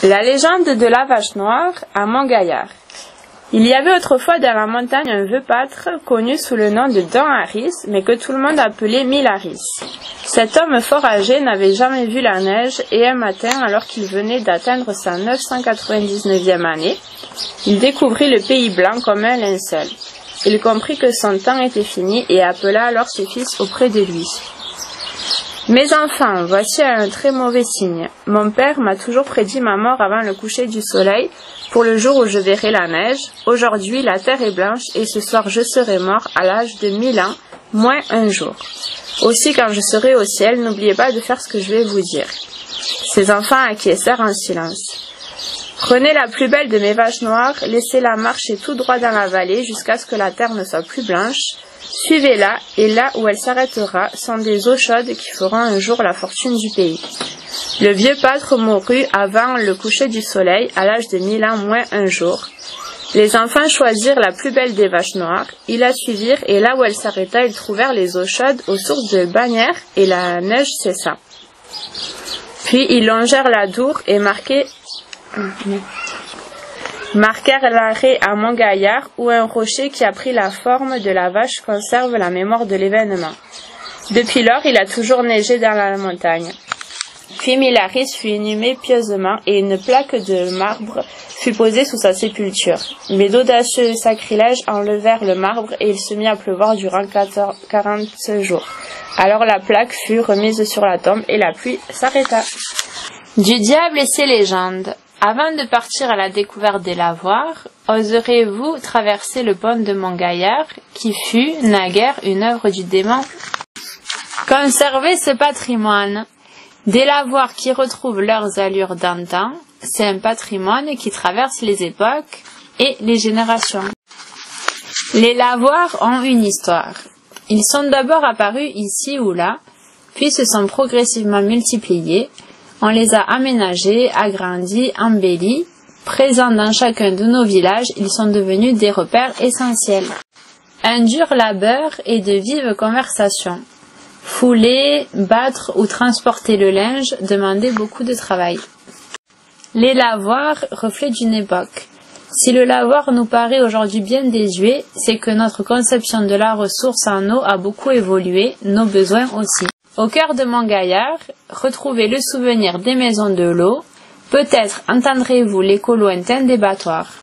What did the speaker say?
La légende de la vache noire à Montgaillard. Il y avait autrefois dans la montagne un vieux pâtre connu sous le nom de Don Harris, mais que tout le monde appelait Mille Harris. Cet homme fort âgé n'avait jamais vu la neige et un matin, alors qu'il venait d'atteindre sa 999e année, il découvrit le pays blanc comme un linceul. Il comprit que son temps était fini et appela alors ses fils auprès de lui. « Mes enfants, voici un très mauvais signe. Mon père m'a toujours prédit ma mort avant le coucher du soleil, pour le jour où je verrai la neige. Aujourd'hui, la terre est blanche et ce soir je serai mort à l'âge de 1000 ans, moins un jour. Aussi, quand je serai au ciel, n'oubliez pas de faire ce que je vais vous dire. » Ses enfants acquiescèrent en silence. « Prenez la plus belle de mes vaches noires, laissez-la marcher tout droit dans la vallée jusqu'à ce que la terre ne soit plus blanche. Suivez-la, et là où elle s'arrêtera sont des eaux chaudes qui feront un jour la fortune du pays. » Le vieux pâtre mourut avant le coucher du soleil, à l'âge de 1000 ans moins un jour. Les enfants choisirent la plus belle des vaches noires, ils la suivirent, et là où elle s'arrêta, ils trouvèrent les eaux chaudes aux sources de Bagnères, et la neige cessa. Puis ils longèrent la Dour et marquèrent l'arrêt à Montgaillard, où un rocher qui a pris la forme de la vache conserve la mémoire de l'événement. Depuis lors, il a toujours neigé dans la montagne. Puis Mille Harris fut inhumé pieusement et une plaque de marbre fut posée sous sa sépulture. Mais d'audacieux sacrilèges enlevèrent le marbre et il se mit à pleuvoir durant 40 jours. Alors la plaque fut remise sur la tombe et la pluie s'arrêta. Du diable et ses légendes. Avant de partir à la découverte des lavoirs, oserez-vous traverser le pont de Montgaillard, qui fut, naguère, une œuvre du démon? Conservez ce patrimoine. Des lavoirs qui retrouvent leurs allures d'antan, c'est un patrimoine qui traverse les époques et les générations. Les lavoirs ont une histoire. Ils sont d'abord apparus ici ou là, puis se sont progressivement multipliés. On les a aménagés, agrandis, embellis. Présents dans chacun de nos villages, ils sont devenus des repères essentiels. Un dur labeur et de vives conversations. Fouler, battre ou transporter le linge demandaient beaucoup de travail. Les lavoirs, reflets d'une époque. Si le lavoir nous paraît aujourd'hui bien désuet, c'est que notre conception de la ressource en eau a beaucoup évolué, nos besoins aussi. Au cœur de Montgaillard, retrouvez le souvenir des maisons de l'eau. Peut-être entendrez-vous l'écho lointain des battoirs.